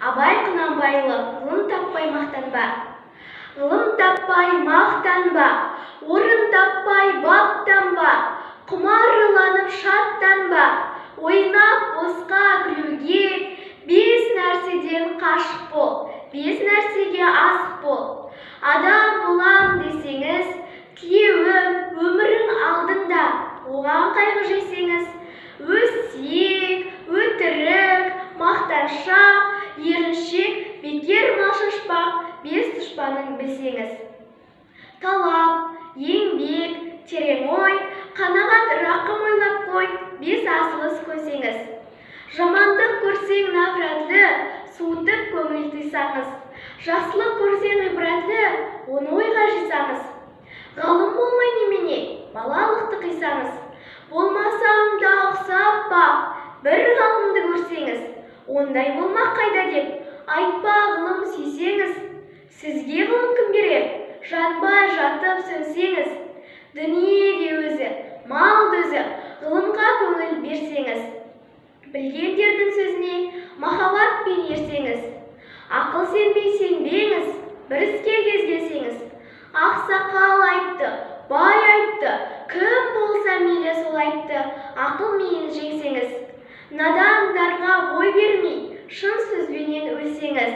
Абай Құнанбайұлы, ғылым таппай мақтанба. Ғылым таппай мақтанба, орын таппай баптанба, құмарланып шаттанба, ойнап босқа күлуге, бес нәрседен қашық бол, бес нәрсеге асық бол. Адам болам десеңіз, тілеуі өмірің алдында, оған қайғы жесеңіз, өсек, өтірік, мақтаншақ, еріншек, бекер мал шашпақ, бес дұшпанын білсеңіз. Талап, еңбек, терең ой, қанағат, рақым ойлап қой, бес асығыс көсеңіз. Жамандық көрсең нафратлы, суытып көңіл тыйсаңыз. Жақсылық көрсең ғибратлы, оны ойға жисаңыз. Ғалым болмай немене, балалықты қисаңыз. Болмасам да ұқсап бақ, бір ғалымды көрсеңіз. Ондай болмақ қайда деп, айтпа ғылым сүйсеңіз. Сізге ғылым кім берер, жанбай жатып сөнсеңіз. Дүниеде өзі, мал дөзі, ғылымға көңіл берсеңіз. Білгендердің сөзіне махаббатпен ерсеңіз. Ақыл сенбей сенбеңіз, бір іске кездесеңіз. Ақсақал айтты, бай айтты, кім болса мейлі сол айтты, ақыл миын жеңсеңіз. Надандарға бой бермей, шын сөзбенен өлсеңіз.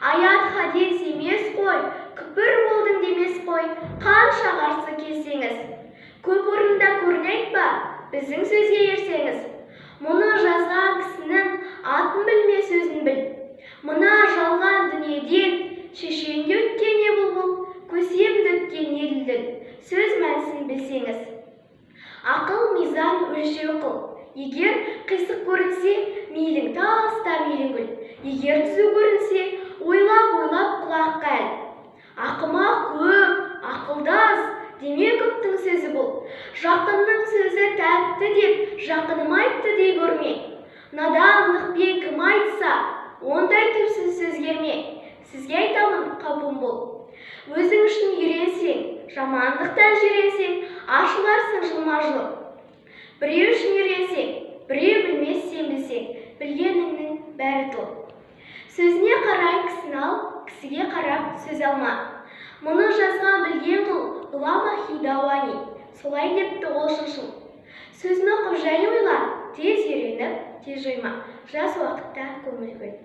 Аят хадис емес қой, күпір болдың демес қой, қанша қарсы келсеңіз. Көп орында көрнек ба, біздің сөзге ерсеңіз. Мұны жазған кісінің атын білме, сөзін біл. Мына жалған дүниеден шешенде өткен не бұлбұл, көсемді өткен не дүлдүл, сөз мәнісін білсеңіз. Ақыл мизан өлшеу қыл. Егер қисық көрінсе, мейлің таста мейлің гүл. Егер түзу көрінсе, ойлап құлаққа әл. Ақымақ көп, ақылдас, деме көптің сөзі бұл. Жақынның сөзі тәтті деп, жақыным айтты дей көрме. Надандықпен кім айтса, ондай түпсіз сөз керме. Сізге айтамын, қапым бол. Өзің үшін үйренсең, жамандықтан жиренсең, ашыларсың жылма-жыл. Біреу үшін үйренсең, біреу білмес сен білсең, білгеніңнің бәрі тұл. Сөзіне қарай кісіні ал, кісіге қарап сөз алма. Мұны жазған білген қыл, ғұлама Хидауани, солай депті ол шыншыл. Сөзін оқып жай ойла, тез үйреніп, тез жойма. Жас уақытта көңіл бөл.